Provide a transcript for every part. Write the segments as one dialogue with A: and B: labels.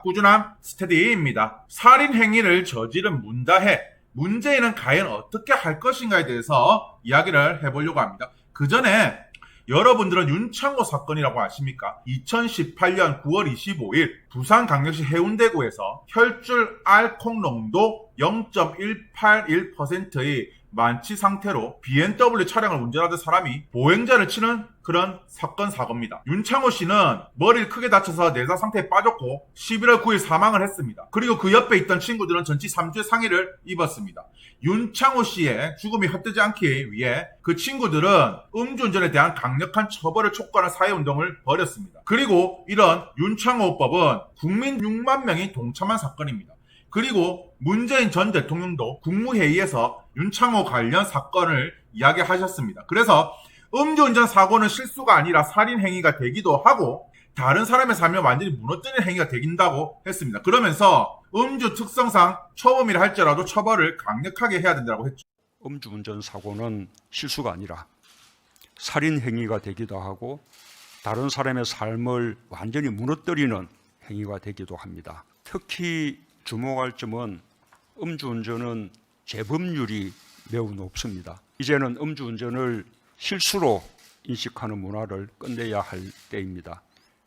A: 꾸준한 스테디입니다. 살인 행위를 저지른 문다혜, 문재인은 과연 어떻게 할 것인가에 대해서 이야기를 해보려고 합니다. 그 전에 여러분들은 윤창호 사건이라고 아십니까? 2018년 9월 25일 부산광역시 해운대구에서 혈줄 알코올 농도 0.181%의 만취 상태로 BMW 차량을 운전하던 사람이 보행자를 치는 그런 사건입니다. 윤창호 씨는 머리를 크게 다쳐서 내사 상태에 빠졌고 11월 9일 사망을 했습니다. 그리고 그 옆에 있던 친구들은 전치 3주의 상해를 입었습니다. 윤창호 씨의 죽음이 헛되지 않기 위해 그 친구들은 음주운전에 대한 강력한 처벌을 촉구하는 사회운동을 벌였습니다. 그리고 이런 윤창호법은 국민 6만 명이 동참한 사건입니다. 그리고 문재인 전 대통령도 국무회의에서 윤창호 관련 사건을 이야기하셨습니다. 그래서 음주운전 사고는 실수가 아니라 살인행위가 되기도 하고 다른 사람의 삶을 완전히 무너뜨리는 행위가 되긴다고 했습니다. 그러면서 음주 특성상 초범이라 할지라도 처벌을 강력하게 해야 된다고 했죠.
B: 음주운전 사고는 실수가 아니라 살인행위가 되기도 하고 다른 사람의 삶을 완전히 무너뜨리는 행위가 되기도 합니다. 특히 주목할 점은 음주운전은 재범률이 매우 높습니다. 이제는 음주운전을 실수로 인식하는 문화를 끝내야 할 때입니다.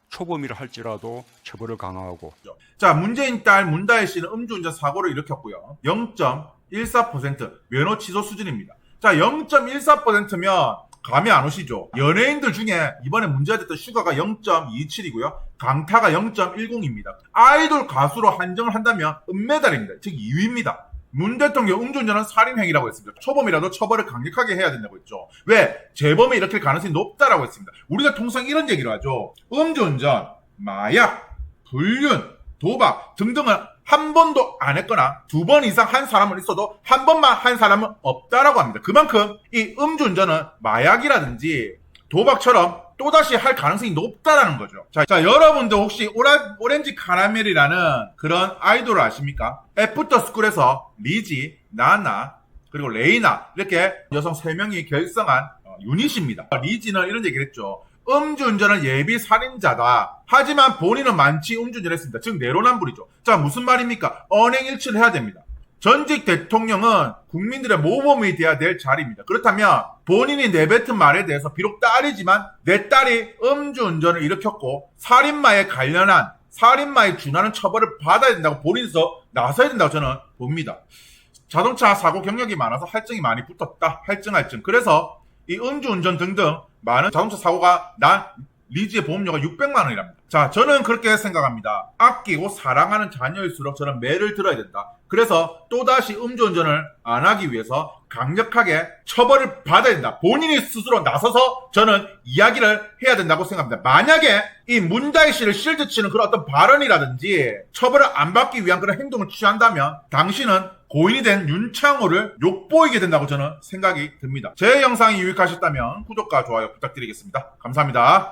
B: 초범이라 할지라도 처벌을 강화하고.
A: 자, 문재인 딸 문다혜 씨는 음주운전 사고를 일으켰고요. 0.14% 면허 취소 수준입니다. 자, 0.14%면 감이 안 오시죠? 연예인들 중에 이번에 문제가 됐던 슈가가 0.27이고요. 강타가 0.10입니다. 아이돌 가수로 한정을 한다면 은메달입니다. 즉 2위입니다. 문 대통령 음주운전은 살인행위라고 했습니다. 초범이라도 처벌을 강력하게 해야 된다고 했죠. 왜? 재범이 일으킬 가능성이 높다라고 했습니다. 우리가 통상 이런 얘기를 하죠. 음주운전, 마약, 불륜, 도박 등등은 한 번도 안 했거나 2번 이상 한 사람은 있어도 한 번만 한 사람은 없다라고 합니다. 그만큼 이 음주운전은 마약이라든지 도박처럼 또다시 할 가능성이 높다라는 거죠. 자, 여러분들 혹시 오렌지 카라멜이라는 그런 아이돌을 아십니까? 애프터스쿨에서 리지, 나나, 그리고 레이나 이렇게 여성 3명이 결성한 유닛입니다. 리지는 이런 얘기를 했죠. 음주운전은 예비 살인자다. 하지만 본인은 만취 음주운전을 했습니다. 즉 내로남불이죠. 자, 무슨 말입니까? 언행일치를 해야 됩니다. 전직 대통령은 국민들의 모범이 돼야 될 자리입니다. 그렇다면 본인이 내뱉은 말에 대해서 비록 딸이지만 내 딸이 음주운전을 일으켰고 살인마에 관련한 살인마에 준하는 처벌을 받아야 된다고 본인에서 나서야 된다고 저는 봅니다. 자동차 사고 경력이 많아서 할증이 많이 붙었다. 할증. 그래서 이 음주운전 등등 많은 자동차 사고가 난 리지의 보험료가 600만 원이랍니다. 자, 저는 그렇게 생각합니다. 아끼고 사랑하는 자녀일수록 저는 매를 들어야 된다. 그래서 또다시 음주운전을 안 하기 위해서 강력하게 처벌을 받아야 된다. 본인이 스스로 나서서 저는 이야기를 해야 된다고 생각합니다. 만약에 이 문다혜 씨를 실드치는 그런 어떤 발언이라든지 처벌을 안 받기 위한 그런 행동을 취한다면 당신은 고인이 된 윤창호를 욕보이게 된다고 저는 생각이 듭니다. 제 영상이 유익하셨다면 구독과 좋아요 부탁드리겠습니다. 감사합니다.